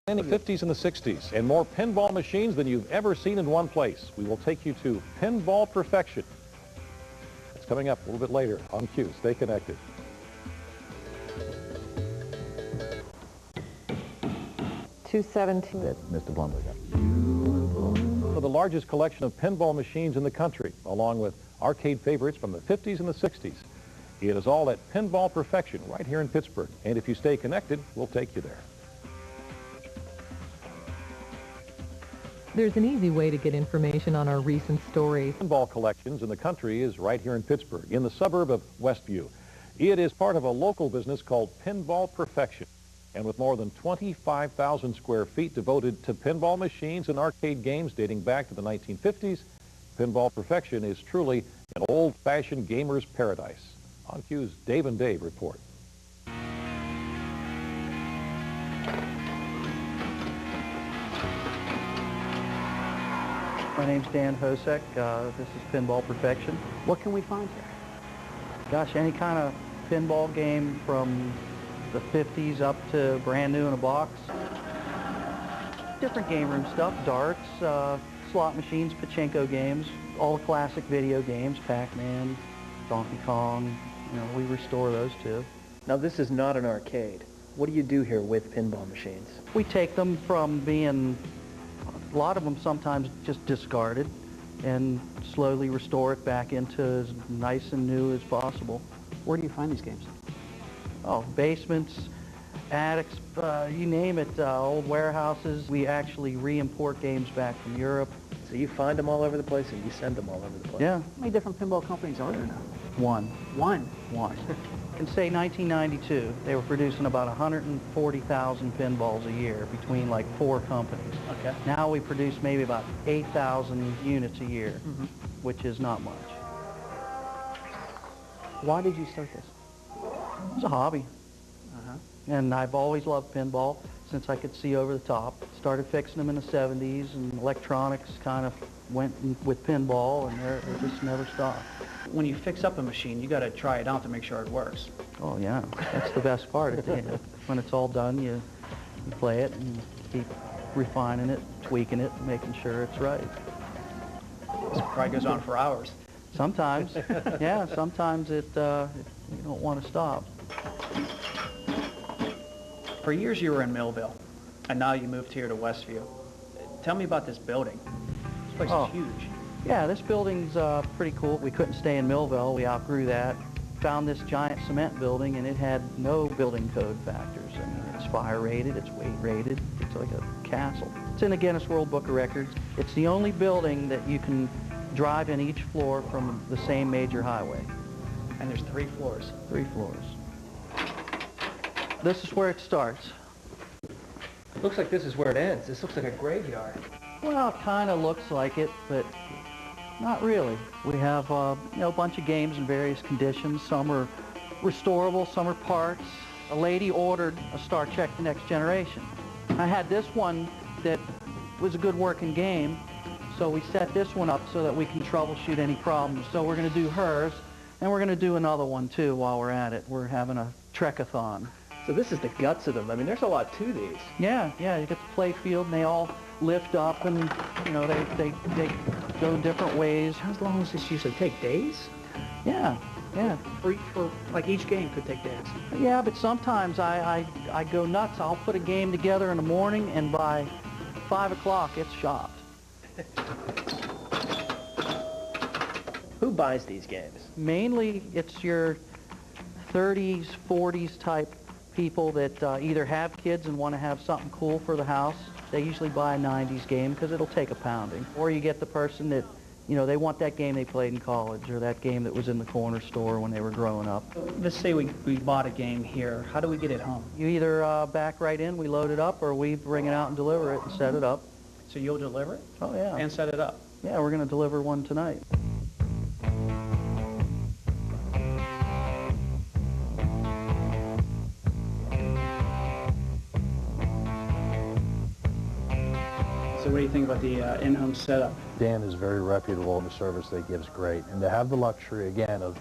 In the 50s and the 60s, and more pinball machines than you've ever seen in one place. We will take you to Pinball Perfection. It's coming up a little bit later on cue. Stay connected. $217. That Mr. Blumberg got. For the largest collection of pinball machines in the country, along with arcade favorites from the 50s and the 60s. It is all at Pinball Perfection right here in Pittsburgh. And if you stay connected, we'll take you there. There's an easy way to get information on our recent stories. Pinball collections in the country is right here in Pittsburgh, in the suburb of Westview. It is part of a local business called Pinball Perfection. And with more than 25,000 square feet devoted to pinball machines and arcade games dating back to the 1950s, Pinball Perfection is truly an old-fashioned gamer's paradise. On cue's Dave and Dave report. My name's Dan Hosek. This is Pinball Perfection. What can we find here? Gosh, any kind of pinball game from the 50s up to brand new in a box. Different game room stuff, darts, slot machines, pachinko games, all the classic video games, Pac-Man, Donkey Kong. You know, we restore those too. Now this is not an arcade. What do you do here with pinball machines? We take them from being, a lot of them sometimes just discarded, and slowly restore it back into as nice and new as possible. Where do you find these games? Oh, basements, attics, you name it, old warehouses. We actually re-import games back from Europe. So you find them all over the place and you send them all over the place? Yeah. How many different pinball companies are there now? One. One? One. In, say, 1992, they were producing about 140,000 pinballs a year between like 4 companies. Okay. Now we produce maybe about 8,000 units a year, which is not much. Why did you start this? It's a hobby. And I've always loved pinball since I could see over the top. Started fixing them in the 70s, and electronics kind of went with pinball, and it just never stopped. When you fix up a machine, you got to try it out to make sure it works. Oh yeah, that's the best part. When it's all done, you play it and keep refining it, tweaking it, making sure it's right. This probably goes on for hours. Sometimes, yeah, sometimes you don't want to stop. For years you were in Millville, and now you moved here to Westview. Tell me about this building. This place is huge. Yeah, this building's pretty cool. We couldn't stay in Millville. We outgrew that. Found this giant cement building, and it had no building code factors. I mean, it's fire rated, it's weight rated. It's like a castle. It's in the Guinness World Book of Records. It's the only building that you can drive in each floor from the same major highway. And there's 3 floors. 3 floors. This is where it starts. Looks like this is where it ends. This looks like a graveyard. Well, it kind of looks like it, but not really. We have a bunch of games in various conditions. Some are restorable, some are parts. A lady ordered a Star Trek: The Next Generation. I had this one that was a good working game, so we set this one up so that we can troubleshoot any problems. So we're going to do hers, and we're going to do another one too while we're at it. We're having a Trek-a-thon. So this is the guts of them. I mean, there's a lot to these. Yeah, you get the play field, and they all lift up, and they go different ways. How long does this usually take? Days? Yeah. For like each game could take days. Yeah, but sometimes I go nuts. I'll put a game together in the morning, and by 5 o'clock it's shopped. Who buys these games? Mainly it's your 30s, 40s type people that either have kids and want to have something cool for the house. They usually buy a 90s game because it'll take a pounding. Or you get the person that, they want that game they played in college or that game that was in the corner store when they were growing up. Let's say we bought a game here. How do we get it home? You either back right in, we load it up, or we bring it out and deliver it and set it up. So you'll deliver it? Oh, yeah. And set it up? Yeah, we're going to deliver one tonight. So what do you think about the in-home setup? Dan is very reputable, and the service they give is great. And to have the luxury, again, of,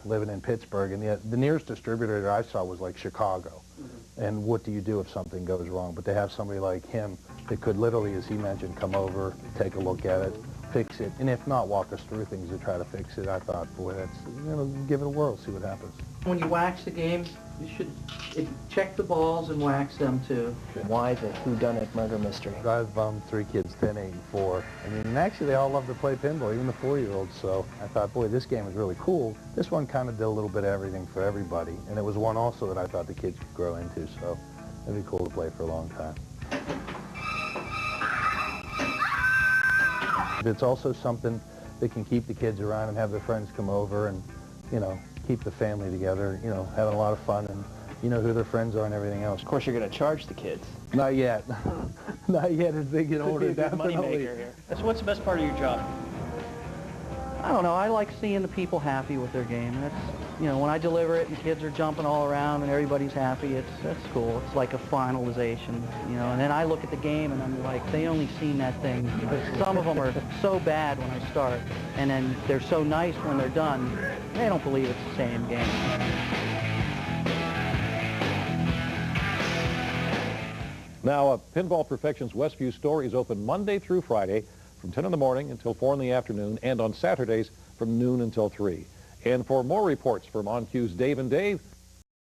living in Pittsburgh, and the nearest distributor that I saw was like Chicago. and what do you do if something goes wrong? But to have somebody like him that could literally, as he mentioned, come over, take a look at it, fix it, and if not, walk us through things to try to fix it, I thought, boy, that's, give it a whirl, see what happens. When you wax the games, you should check the balls and wax them too. Why the whodunit murder mystery? I have 3 kids, 10, 8, and 4. I mean, and actually they all love to play pinball, even the 4-year-olds, so I thought, boy, this game is really cool. This one kind of did a little bit of everything for everybody, and it was one also that I thought the kids could grow into, so it'd be cool to play for a long time. It's also something that can keep the kids around and have their friends come over and, keep the family together, having a lot of fun and who their friends are and everything else. Of course, you're going to charge the kids. Not yet. Not yet as they get older, definitely. Moneymaker here. So what's the best part of your job? I don't know, I like seeing the people happy with their game. That's, when I deliver it and kids are jumping all around and everybody's happy, that's cool. It's like a finalization, and then I look at the game and I'm like, they only seen that thing. But some of them are so bad when I start, and then they're so nice when they're done, they don't believe it's the same game. Now, Pinball Perfection's Westview store is open Monday through Friday from 10 in the morning until 4 in the afternoon, and on Saturdays from noon until 3. And for more reports from On Cue's Dave and Dave,